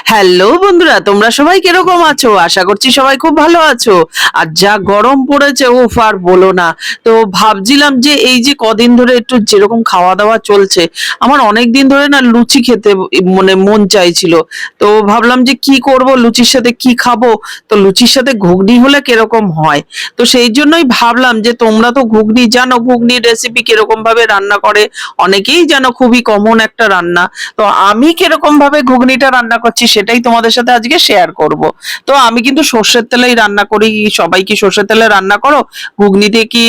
Hello বন্ধুরা, তোমরা সবাই কিরকম আছো? আশা করছি সবাই খুব ভালো আছো। আর যা গরম পড়েছে, উফ আর বলো না। তো ভাবছিলাম যে এই যে কদিন ধরে একটু যেরকম খাওয়া দাওয়া চলছে, আমার অনেক দিন ধরে না লুচি খেতে মানে মন চাইছিল। তো ভাবলাম যে কি করব, লুচির সাথে কি খাবো। তো লুচির সাথে ঘুগনি হলে কিরকম হয়। তো সেই জন্যই ভাবলাম যে তোমরা তো ঘুগনি জানো, ঘুগনির রেসিপি কিরকম ভাবে রান্না করে অনেকেই জানো, খুবই কমন একটা রান্না। তো আমি কিরকম ভাবে ঘুগনিটা রান্না করছি সেটাই তোমাদের সাথে আজকে শেয়ার করব। তো আমি কিন্তু সর্ষের তেলেই রান্না করি। সবাই কি সর্ষের তেলে রান্না করো? ঘুগনিতে কি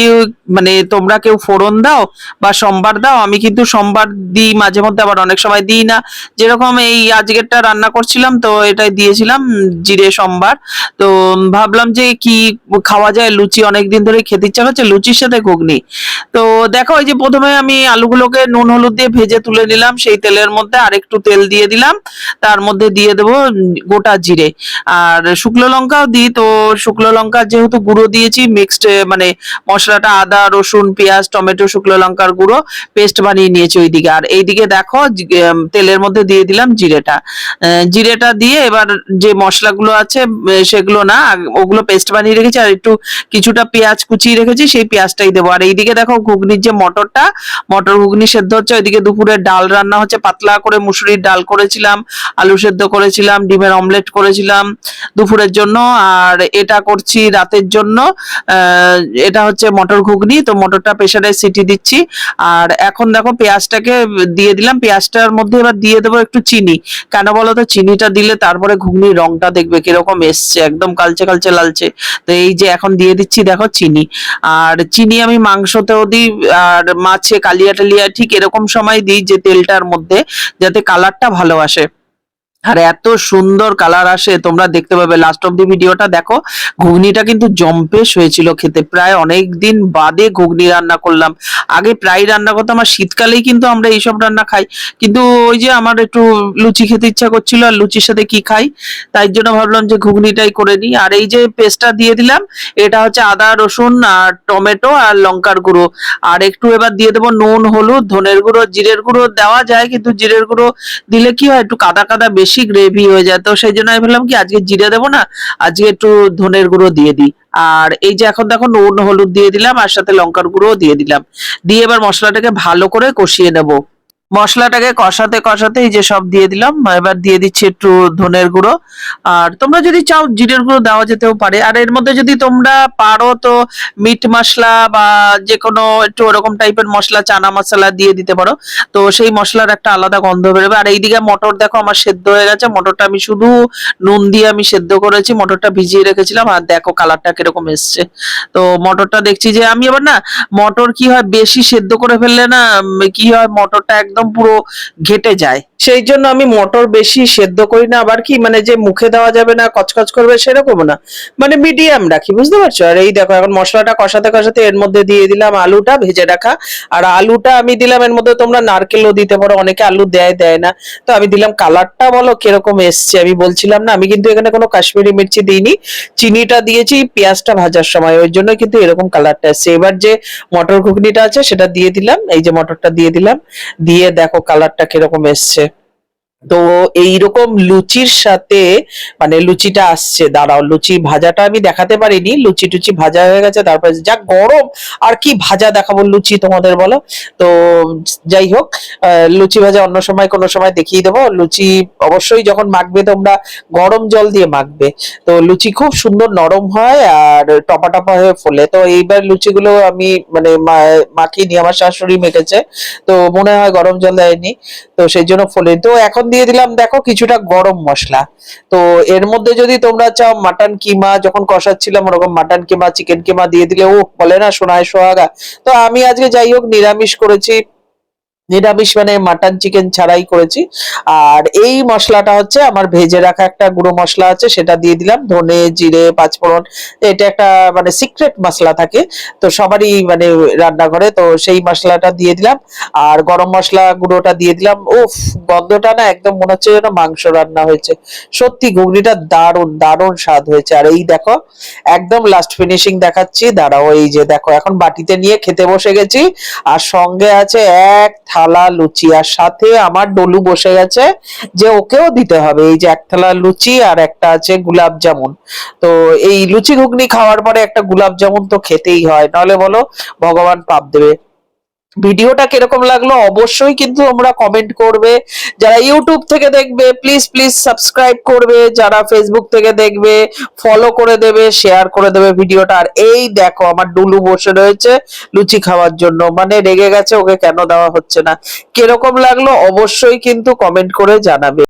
মানে তোমরা কেউ ফোড়ন দাও বা সম্বার দাও? আমি কিন্তু সম্বার দিই মাঝে মধ্যে, আবার অনেক সময় দিই না। যেরকম এই আজকেরটা রান্না করছিলাম, তো এটাই দিয়েছিলাম জিরে সম্বার। তো ভাবলাম যে কি খাওয়া যায়, লুচি অনেকদিন ধরে খেতে ইচ্ছা করছে, লুচির সাথে ঘুগনি। তো দেখো, এই যে প্রথমে আমি আলুগুলোকে নুন হলুদ দিয়ে ভেজে তুলে নিলাম, সেই তেলের মধ্যে আর একটু তেল দিয়ে দিলাম। তার মধ্যে দিয়ে দেবো গোটা জিরে, আর শুকনো লঙ্কাও দিই। তো শুকনো লঙ্কা যেহেতু গুঁড়ো দিয়েছি, মিক্সড মানে মশলাটা আদা রসুন পেঁয়াজ টমেটো শুকনো লঙ্কার গুঁড়ো পেস্ট বানিয়ে নিয়েছি ওইদিকে। আর এইদিকে দেখো তেলের মধ্যে দিয়ে দিলাম জিরেটা। জিরেটা দিয়ে এবার যে মশলাগুলো আছে সেগুলো না, ওগুলো পেস্ট বানিয়ে রেখেছি, আর একটু কিছুটা পেঁয়াজ কুচিয়ে রেখেছি, সেই পেঁয়াজটাই দেবো। আর এইদিকে দেখো ঘুগনির যে মটরটা, মটর ঘুগনি সেদ্ধ হচ্ছে। ওইদিকে দুপুরে ডাল রান্না হচ্ছে, পাতলা করে মুসুরির ডাল করেছিলাম, আলু সেদ্ধ করেছিলাম, ডিমের অমলেট করেছিলাম দুপুরের জন্য। আর এটা করছি রাতের জন্য। আহ এটা হচ্ছে মটর ঘুগনি। তো মটরটা প্রেসারে সিটি দিচ্ছি। আর এখন দেখো পেঁয়াজটাকে দিয়ে দিলাম, পেঁয়াজটার মধ্যে এবার দিয়ে দেবো একটু চিনি। কেন বলো তো? চিনিটা দিলে তারপরে ঘুগনির রংটা দেখবে কিরকম এসছে, একদম কালচে কালচে লালচে। তো এই যে এখন দিয়ে দিচ্ছি দেখো চিনি। আর চিনি আমি মাংসতেও দিই, আর মাছে কালিয়া টালিয়া ঠিক এরকম সময় দিই, যে তেলটার মধ্যে, যাতে কালারটা ভালো আসে। আর এত সুন্দর কালার আসে, তোমরা দেখতে পাবে লাস্ট অব দি ভিডিওটা দেখো। ঘুগনিটা কিন্তু জম্পেশ হয়েছিল খেতে, প্রায় অনেক দিন বাদে ঘুগনি রান্না করলাম। আগে প্রায় রান্না করতাম, আর শীতকালেই কিন্তু আমরা এইসব রান্না খাই। কিন্তু ওই যে আমার একটু লুচি খেতে ইচ্ছা করছিল, আর লুচির সাথে কি খাই, তাই জন্য ভাবলাম যে ঘুগনিটাই করে নিই। আর এই যে পেস্টটা দিয়ে দিলাম, এটা হচ্ছে আদা রসুন আর টমেটো আর লঙ্কার গুঁড়ো। আর একটু এবার দিয়ে দেবো নুন হলুদ ধনের গুঁড়ো, জিরের গুঁড়ো দেওয়া যায়, কিন্তু জিরের গুঁড়ো দিলে কি হয়, একটু কাদা কাদা বেশি গ্রেভি হয়ে যায়। তো সেই জন্য আমি ভাবলাম কি আজকে জিরে দেবো না, আজকে একটু ধনের গুঁড়ো দিয়ে দিই। আর এই যে এখন দেখো নুন হলুদ দিয়ে দিলাম, আর সাথে লঙ্কার গুঁড়ো দিয়ে দিলাম। দিয়ে এবার মশলাটাকে ভালো করে কষিয়ে নেবো। মশলাটাকে কষাতে কষাতে এই যে সব দিয়ে দিলাম। এবার দিয়ে দিচ্ছি একটু ধনের গুঁড়ো। আর তোমরা যদি চাও জিরের গুঁড়ো দেওয়া যেতেও পারে। আর এর মধ্যে যদি তোমরা পারো তো মিট মশলা বা যে কোনো একটু ওরকম টাইপের মশলা, চানা মশলা দিয়ে দিতে পারো। তো সেই মশলার একটা আলাদা গন্ধ বেরোবে। আর এইদিকে মটর দেখো আমার সেদ্ধ হয়ে গেছে। মটরটা আমি শুধু নুন দিয়ে আমি সেদ্ধ করেছি, মটরটা ভিজিয়ে রেখেছিলাম। আর দেখো কালারটা কিরকম এসছে। তো মটরটা দেখছি যে আমি আবার না, মটর কি হয় বেশি সেদ্ধ করে ফেললে না, কি হয় মটরটা একদম পুরো ঘেটে যায়। সেই জন্য আমি মটর বেশি সেদ্ধ করি না। আবার কি মানে যে মুখে দেওয়া যাবে না, কচকচ করবে সেরকম না, মানে মিডিয়াম রাখি, বুঝতে পারছো? আর এই দেখো এখন মশলাটা কষাতে কষাতে এর মধ্যে দিয়ে দিলাম আলুটা ভেজে রাখা। আর আলুটা আমি দিলাম এর মধ্যে, তোমরা নারকেলও দিতে পারো, অনেকে আলু দেয় দেয় না। তো আমি দিলাম। কালারটা বলো কিরকম এসছে, আমি বলছিলাম না, আমি কিন্তু এখানে কোনো কাশ্মীরি মির্চি দিইনি, চিনিটা দিয়েছি পেঁয়াজটা ভাজার সময়, ওই জন্য কিন্তু এরকম কালারটা এসছে। এবার যে মটর ঘুগনিটা আছে সেটা দিয়ে দিলাম, এই যে মটরটা দিয়ে দিলাম। দিয়ে দেখো কালারটা কিরকম এসছে। তো এইরকম লুচির সাথে, মানে লুচিটা আসছে, দাঁড়াও লুচি ভাজাটা আমি দেখাতে পারিনি, লুচি টুচি ভাজা হয়ে গেছে। তারপরে যা গরম, আর কি ভাজা দেখাবো লুচি তোমাদের বলো? তো যাই হোক, লুচি ভাজা অন্য সময় কোনো সময় দেখিয়ে দেবো। লুচি অবশ্যই যখন মাখবে তোমরা গরম জল দিয়ে মাখবে, তো লুচি খুব সুন্দর নরম হয় আর টপা টপা হয়ে ফোলে। তো এইবার লুচিগুলো আমি মানে মাখিনি, আমার শাশুড়ি মেখেছে, তো মনে হয় গরম জল দেয়নি, তো সেই জন্য ফোলে। তো এখন দিয়ে দিলাম দেখো কিছুটা গরম মশলা। তো এর মধ্যে যদি তোমরা চাও মাটন কিমা, যখন কষাচ্ছিলাম ওরকম মাটন কিমা চিকেন কিমা দিয়ে দিলে, ও বলে না সোনায় সোহাগা। তো আমি আজকে যাই হোক নিরামিষ করেছি, নিরামিষ মানে মাটন চিকেন ছাড়াই করেছি। আর এই মশলাটা হচ্ছে আমার ভেজে রাখা একটা গুঁড়ো মশলা আছে, সেটা দিয়ে দিলাম, ধনে জিরে পাঁচফোড়ন। এটা একটা মানে সিক্রেট মশলা থাকে তো সবারই মানে রান্নাঘরে, তো সেই মশলাটা দিয়ে দিলাম। আর গরম মশলা গুঁড়োটা দিয়ে দিলাম। উফ, গন্ধটা না একদম মনে হচ্ছে যেন মাংস রান্না হয়েছে। সত্যি ঘুগনিটা দারুণ দারুণ স্বাদ হয়েছে। আর এই দেখো একদম লাস্ট ফিনিশিং দেখাচ্ছি, দাঁড়াও এই যে দেখো এখন বাটিতে নিয়ে খেতে বসে গেছি। আর সঙ্গে আছে এক থালা লুচি, আর সাথে আমার ডলু বসে গেছে যে ওকেও দিতে হবে। এই যে এক থালা লুচি আর একটা আছে গুলাব জামুন। তো এই লুচি ঘুগনি খাওয়ার পরে একটা গুলাব জামুন তো খেতেই হয়, নাহলে বলো ভগবান পাপ দেবে। ভিডিওটা কিরকম লাগলো অবশ্যই কিন্তু তোমরা কমেন্ট করবে। যারা ইউটিউব থেকে দেখবে প্লিজ প্লিজ সাবস্ক্রাইব করবে, যারা ফেসবুক থেকে দেখবে ফলো করে দেবে, শেয়ার করে দেবে ভিডিওটা। আর এই দেখো আমার ডুলু বসে রয়েছে লুচি খাওয়ার জন্য, মানে রেগে গেছে ওকে কেন দেওয়া হচ্ছে না। কিরকম লাগলো অবশ্যই কিন্তু কমেন্ট করে জানাবে।